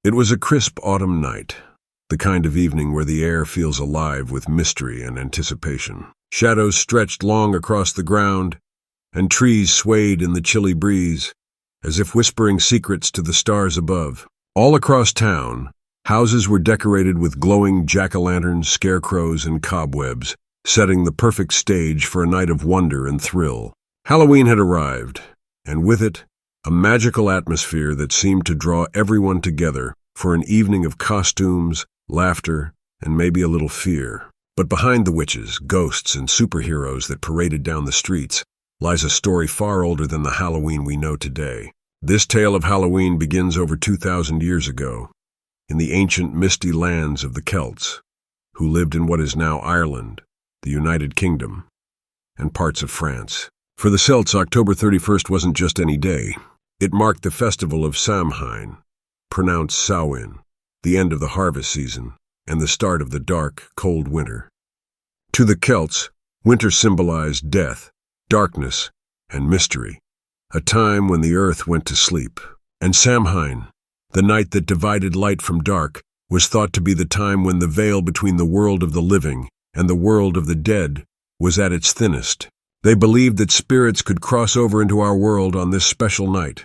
It was a crisp autumn night, the kind of evening where the air feels alive with mystery and anticipation. Shadows stretched long across the ground, and trees swayed in the chilly breeze, as if whispering secrets to the stars above. All across town, houses were decorated with glowing jack-o'-lanterns, scarecrows, and cobwebs, setting the perfect stage for a night of wonder and thrill. Halloween had arrived, and with it, a magical atmosphere that seemed to draw everyone together for an evening of costumes, laughter, and maybe a little fear. But behind the witches, ghosts, and superheroes that paraded down the streets lies a story far older than the Halloween we know today. This tale of Halloween begins over 2,000 years ago, in the ancient misty lands of the Celts, who lived in what is now Ireland, the United Kingdom, and parts of France. For the Celts, October 31st wasn't just any day. It marked the festival of Samhain, pronounced Samhain, the end of the harvest season, and the start of the dark, cold winter. To the Celts, winter symbolized death, darkness, and mystery, a time when the earth went to sleep. And Samhain, the night that divided light from dark, was thought to be the time when the veil between the world of the living and the world of the dead was at its thinnest. They believed that spirits could cross over into our world on this special night,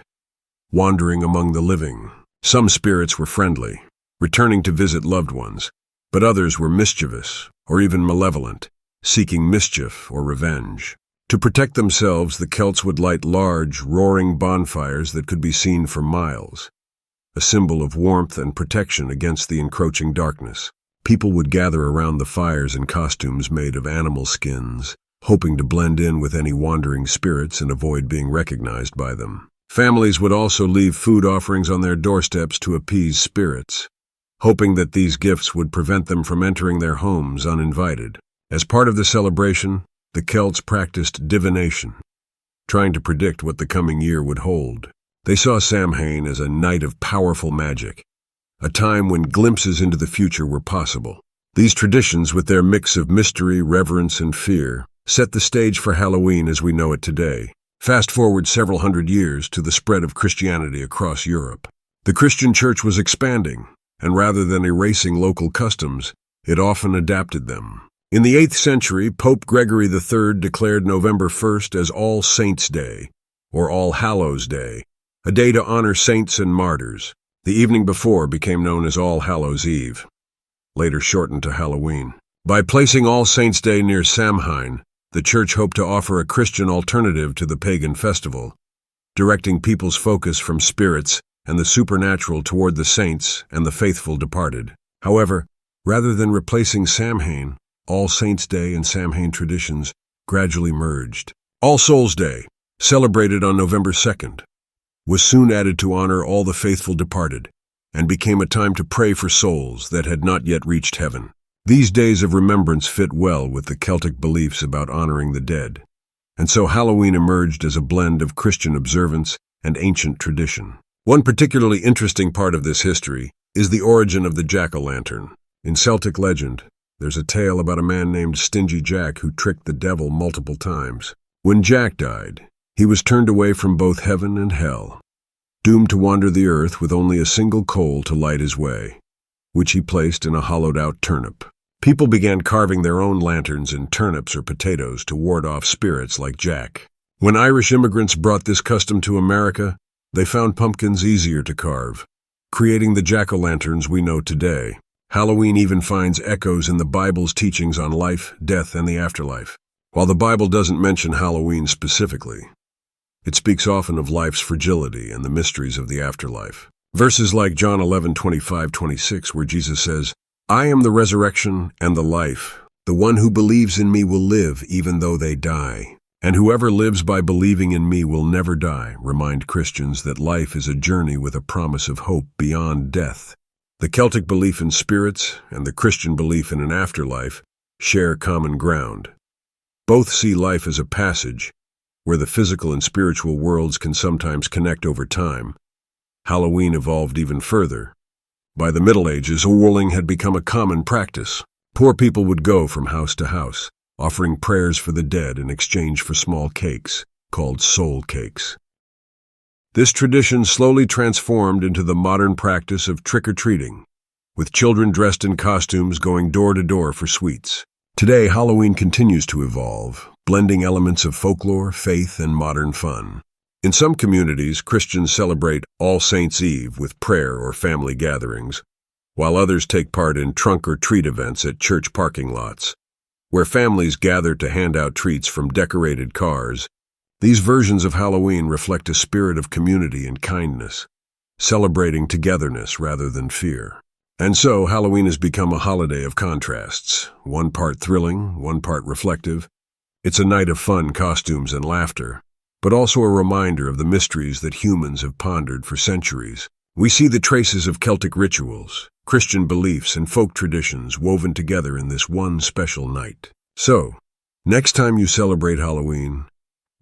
wandering among the living. Some spirits were friendly, returning to visit loved ones, but others were mischievous or even malevolent, seeking mischief or revenge. To protect themselves, the Celts would light large, roaring bonfires that could be seen for miles, a symbol of warmth and protection against the encroaching darkness. People would gather around the fires in costumes made of animal skins, hoping to blend in with any wandering spirits and avoid being recognized by them. Families would also leave food offerings on their doorsteps to appease spirits, hoping that these gifts would prevent them from entering their homes uninvited. As part of the celebration, the Celts practiced divination, trying to predict what the coming year would hold. They saw Samhain as a night of powerful magic, a time when glimpses into the future were possible. These traditions, with their mix of mystery, reverence, and fear, set the stage for Halloween as we know it today. Fast forward several hundred years to the spread of Christianity across Europe. The Christian church was expanding, and rather than erasing local customs, it often adapted them. In the 8th century, Pope Gregory III declared November 1st as All Saints' Day, or All Hallows' Day, a day to honor saints and martyrs. The evening before became known as All Hallows' Eve, later shortened to Halloween. By placing All Saints' Day near Samhain, the church hoped to offer a Christian alternative to the pagan festival, directing people's focus from spirits and the supernatural toward the saints and the faithful departed. However, rather than replacing Samhain, All Saints' Day and Samhain traditions gradually merged. All Souls' Day, celebrated on November 2nd, was soon added to honor all the faithful departed, and became a time to pray for souls that had not yet reached heaven. These days of remembrance fit well with the Celtic beliefs about honoring the dead, and so Halloween emerged as a blend of Christian observance and ancient tradition. One particularly interesting part of this history is the origin of the jack-o'-lantern. In Celtic legend, there's a tale about a man named Stingy Jack who tricked the devil multiple times. When Jack died, he was turned away from both heaven and hell, doomed to wander the earth with only a single coal to light his way, which he placed in a hollowed-out turnip. People began carving their own lanterns in turnips or potatoes to ward off spirits like Jack. When Irish immigrants brought this custom to America, they found pumpkins easier to carve, creating the jack-o'-lanterns we know today. Halloween even finds echoes in the Bible's teachings on life, death, and the afterlife. While the Bible doesn't mention Halloween specifically, it speaks often of life's fragility and the mysteries of the afterlife. Verses like John 11:25-26, where Jesus says, "I am the resurrection and the life. The one who believes in me will live even though they die. And whoever lives by believing in me will never die," remind Christians that life is a journey with a promise of hope beyond death. The Celtic belief in spirits and the Christian belief in an afterlife share common ground. Both see life as a passage, where the physical and spiritual worlds can sometimes connect over time. Halloween evolved even further. By the Middle Ages, caroling had become a common practice. Poor people would go from house to house, offering prayers for the dead in exchange for small cakes, called soul cakes. This tradition slowly transformed into the modern practice of trick-or-treating, with children dressed in costumes going door to door for sweets. Today, Halloween continues to evolve, blending elements of folklore, faith, and modern fun. In some communities, Christians celebrate All Saints' Eve with prayer or family gatherings, while others take part in trunk-or-treat events at church parking lots, where families gather to hand out treats from decorated cars. These versions of Halloween reflect a spirit of community and kindness, celebrating togetherness rather than fear. And so, Halloween has become a holiday of contrasts, one part thrilling, one part reflective. It's a night of fun, costumes, and laughter, but also a reminder of the mysteries that humans have pondered for centuries. We see the traces of Celtic rituals, Christian beliefs, and folk traditions woven together in this one special night. So, next time you celebrate Halloween,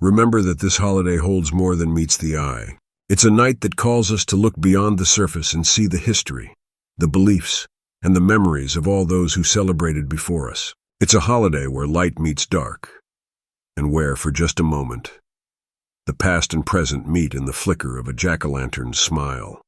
remember that this holiday holds more than meets the eye. It's a night that calls us to look beyond the surface and see the history, the beliefs, and the memories of all those who celebrated before us. It's a holiday where light meets dark, and where, for just a moment, the past and present meet in the flicker of a jack-o'-lantern's smile.